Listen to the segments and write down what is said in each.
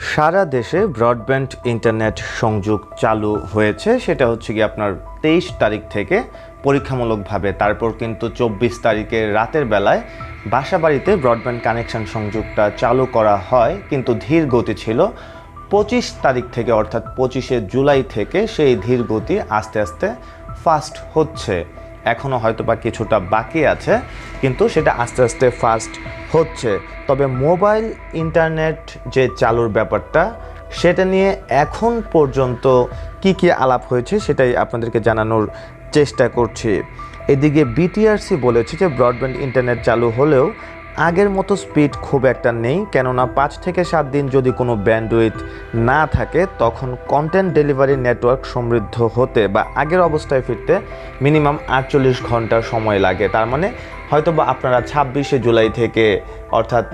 সারা দেশে broadband internet সংযোগ চালু হয়েছে। সেটা হচ্ছে কি আপনার 23 তারিখ থেকে পরীক্ষামূলকভাবে। তারপর কিন্তু 24 তারিখের রাতের বেলায় বাসাবাড়িতে ব্রডব্যান্ড কানেকশন সংযোগটা চালু করা হয়, কিন্তু ধীর গতি ছিল। 25 তারিখ থেকে অর্থাৎ 25শে জুলাই থেকে সেই ধীর গতি আস্তে আস্তে ফাস্ট হচ্ছে। এখনও হয়তো বা কিছুটা বাকি আছে, কিন্তু সেটা আস্তে আস্তে ফাস্ট হচ্ছে। তবে মোবাইল ইন্টারনেট যে চালুর ব্যাপারটা, সেটা নিয়ে এখন পর্যন্ত কি আলাপ হয়েছে সেটাই আপনাদেরকে জানানোর চেষ্টা করছি। এদিকে বিটিআরসি বলেছে যে ব্রডব্যান্ড ইন্টারনেট চালু হলেও আগের মতো স্পিড খুব একটা নেই, কেননা 5 থেকে 7 দিন যদি কোনো ব্যান্ডউইথ না থাকে তখন কন্টেন্ট ডেলিভারি নেটওয়ার্ক সমৃদ্ধ হতে বা আগের অবস্থায় ফিরতে মিনিমাম 48 ঘন্টা সময় লাগে। তার মানে হয়তো বা আপনারা 26শে জুলাই থেকে অর্থাৎ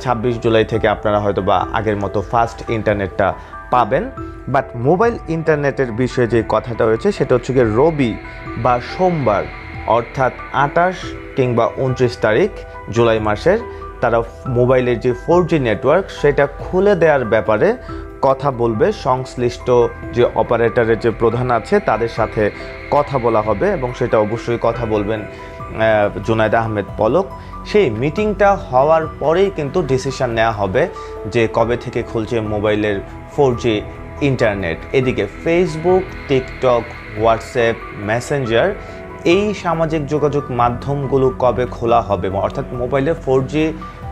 26 জুলাই থেকে আপনারা হয়তো বা আগের মতো ফাস্ট ইন্টারনেটটা পাবেন। বাট মোবাইল ইন্টারনেটের বিষয়ে যে কথাটা হয়েছে সেটা হচ্ছে গিয়ে রবি বা সোমবার অর্থাৎ 28 কিংবা 29 তারিখ জুলাই মাসের তারা মোবাইলের যে 4G নেটওয়ার্ক সেটা খুলে দেওয়ার ব্যাপারে কথা বলবে। সংশ্লিষ্ট যে অপারেটরের যে প্রধান আছে তাদের সাথে কথা বলা হবে এবং সেটা অবশ্যই কথা বলবেন জুনায়েদ আহমেদ পলক। সেই মিটিংটা হওয়ার পরেই কিন্তু ডিসিশন নেওয়া হবে যে কবে থেকে খুলছে মোবাইলের 4G ইন্টারনেট। এদিকে ফেসবুক, টিকটক, হোয়াটসঅ্যাপ, মেসেঞ্জার এই সামাজিক যোগাযোগ মাধ্যমগুলো কবে খোলা হবে, অর্থাৎ মোবাইলে 4G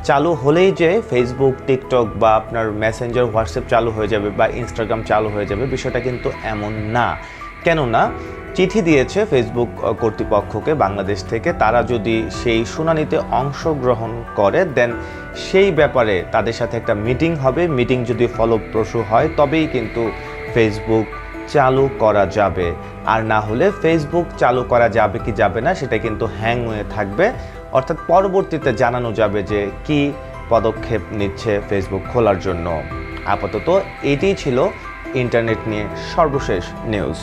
চালু হলেই যে ফেসবুক, টিকটক বা আপনার মেসেঞ্জার, হোয়াটসঅ্যাপ চালু হয়ে যাবে বা ইনস্টাগ্রাম চালু হয়ে যাবে, বিষয়টা কিন্তু এমন না। কেননা চিঠি দিয়েছে ফেসবুক কর্তৃপক্ষকে বাংলাদেশ থেকে। তারা যদি সেই শুনানিতে অংশগ্রহণ করে দেন সেই ব্যাপারে তাদের সাথে একটা মিটিং হবে। মিটিং যদি ফলপ্রসূ হয় তবেই কিন্তু ফেসবুক চালু করা যাবে, আর না হলে ফেসবুক চালু করা যাবে কি যাবে না সেটা কিন্তু হ্যাং হয়ে থাকবে। অর্থাৎ পরবর্তীতে জানানো যাবে যে কি পদক্ষেপ নিচ্ছে ফেসবুক খোলার জন্য। আপাতত এটিই ছিল ইন্টারনেট নিয়ে সর্বশেষ নিউজ।